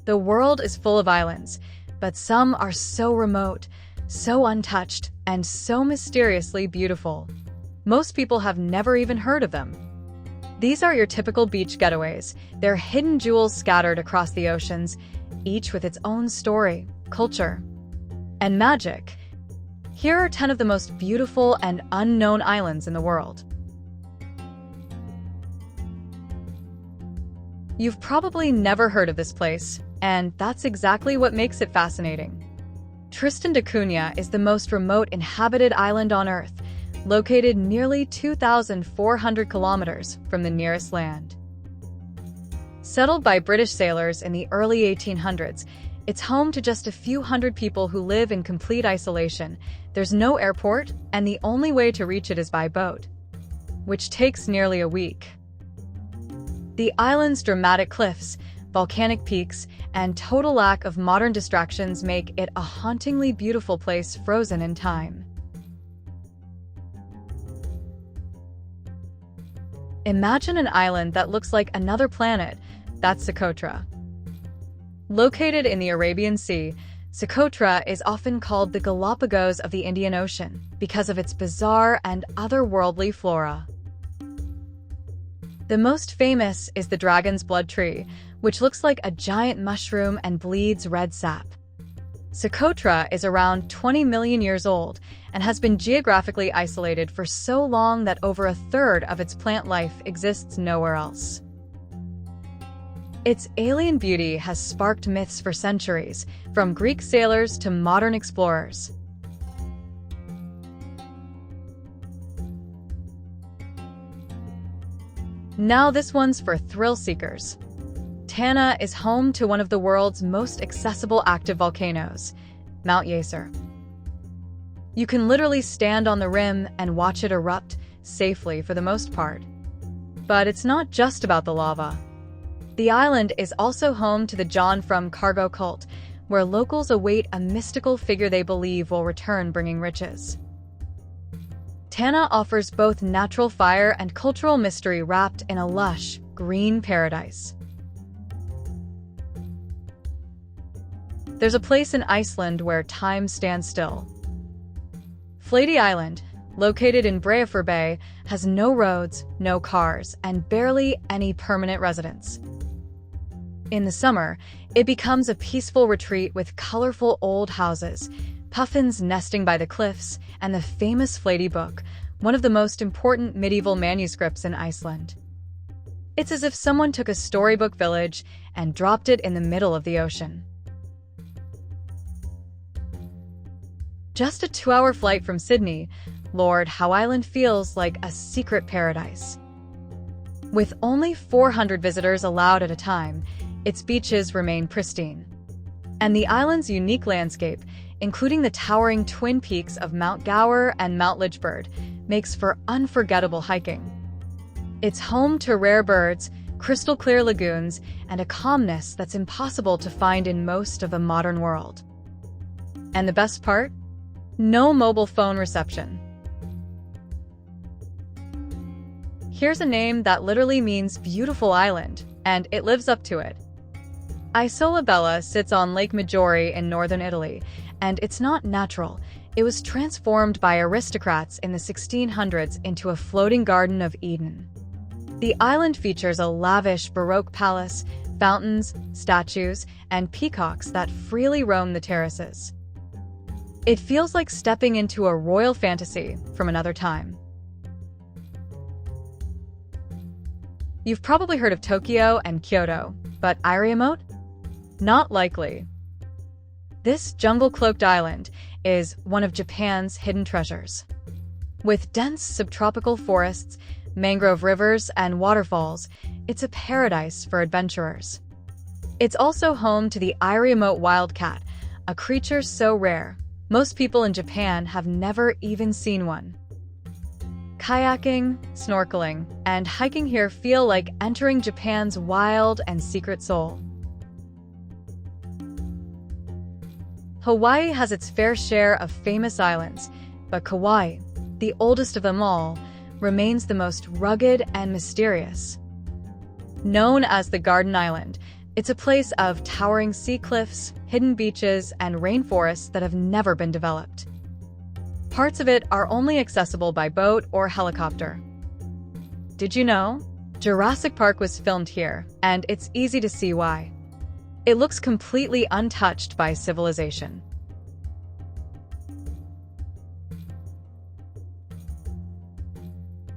The world is full of islands, but some are so remote, so untouched, and so mysteriously beautiful. Most people have never even heard of them. These are your typical beach getaways. They're hidden jewels scattered across the oceans, each with its own story, culture, and magic. Here are 10 of the most beautiful and unknown islands in the world. You've probably never heard of this place, and that's exactly what makes it fascinating. Tristan da Cunha is the most remote inhabited island on Earth, located nearly 2,400 kilometers from the nearest land. Settled by British sailors in the early 1800s, it's home to just a few hundred people who live in complete isolation. There's no airport, and the only way to reach it is by boat, which takes nearly a week. The island's dramatic cliffs, volcanic peaks, and total lack of modern distractions make it a hauntingly beautiful place frozen in time. Imagine an island that looks like another planet. That's Socotra. Located in the Arabian Sea, Socotra is often called the Galapagos of the Indian Ocean because of its bizarre and otherworldly flora. The most famous is the dragon's blood tree, which looks like a giant mushroom and bleeds red sap. Socotra is around 20 million years old and has been geographically isolated for so long that over a third of its plant life exists nowhere else. Its alien beauty has sparked myths for centuries, from Greek sailors to modern explorers. Now this one's for thrill seekers. Tanna is home to one of the world's most accessible active volcanoes, Mount Yeser. You can literally stand on the rim and watch it erupt, safely for the most part. But it's not just about the lava. The island is also home to the John from Cargo cult, where locals await a mystical figure they believe will return bringing riches. Tanna offers both natural fire and cultural mystery wrapped in a lush, green paradise. There's a place in Iceland where time stands still. Flatey Island, located in Breiðafjörður Bay, has no roads, no cars, and barely any permanent residents. In the summer, it becomes a peaceful retreat with colorful old houses, puffins nesting by the cliffs, and the famous Flatey Book, one of the most important medieval manuscripts in Iceland. It's as if someone took a storybook village and dropped it in the middle of the ocean. Just a 2-hour flight from Sydney, Lord Howe Island feels like a secret paradise. With only 400 visitors allowed at a time, its beaches remain pristine. And the island's unique landscape, including the towering twin peaks of Mount Gower and Mount Lichbird, makes for unforgettable hiking. It's home to rare birds, crystal-clear lagoons, and a calmness that's impossible to find in most of the modern world. And the best part? No mobile phone reception. Here's a name that literally means beautiful island, and it lives up to it. Isola Bella sits on Lake Maggiore in northern Italy, and it's not natural. It was transformed by aristocrats in the 1600s into a floating Garden of Eden. The island features a lavish Baroque palace, fountains, statues, and peacocks that freely roam the terraces. It feels like stepping into a royal fantasy from another time. You've probably heard of Tokyo and Kyoto, but Iriomote? Not likely. This jungle-cloaked island is one of Japan's hidden treasures. With dense subtropical forests, mangrove rivers, and waterfalls, it's a paradise for adventurers. It's also home to the Iriomote wildcat, a creature so rare, most people in Japan have never even seen one. Kayaking, snorkeling, and hiking here feel like entering Japan's wild and secret soul. Hawaii has its fair share of famous islands, but Kauai, the oldest of them all, remains the most rugged and mysterious. Known as the Garden Island, It's a place of towering sea cliffs, hidden beaches, and rainforests that have never been developed. Parts of it are only accessible by boat or helicopter. Did you know? Jurassic Park was filmed here, and it's easy to see why. It looks completely untouched by civilization.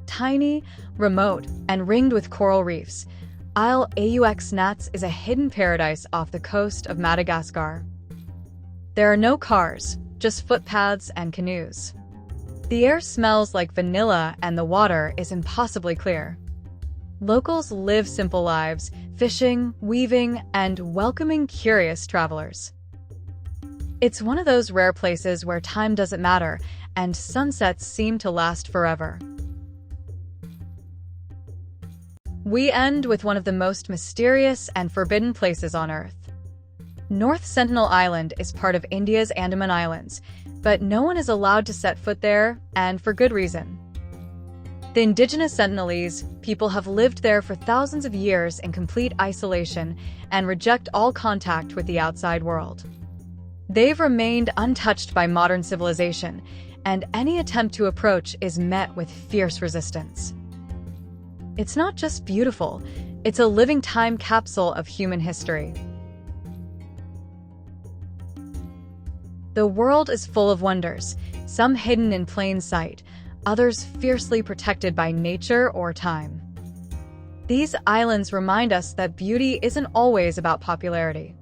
Tiny, remote, and ringed with coral reefs, Isle aux Nats is a hidden paradise off the coast of Madagascar. There are no cars, just footpaths and canoes. The air smells like vanilla and the water is impossibly clear. Locals live simple lives, fishing, weaving, and welcoming curious travelers. It's one of those rare places where time doesn't matter and sunsets seem to last forever. We end with one of the most mysterious and forbidden places on Earth. North Sentinel Island is part of India's Andaman Islands, but no one is allowed to set foot there, and for good reason. The indigenous Sentinelese people have lived there for thousands of years in complete isolation and reject all contact with the outside world. They've remained untouched by modern civilization, and any attempt to approach is met with fierce resistance. It's not just beautiful, it's a living time capsule of human history. The world is full of wonders, some hidden in plain sight, others fiercely protected by nature or time. These islands remind us that beauty isn't always about popularity.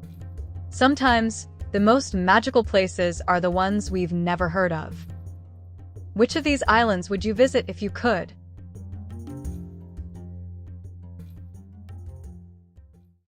Sometimes, the most magical places are the ones we've never heard of. Which of these islands would you visit if you could?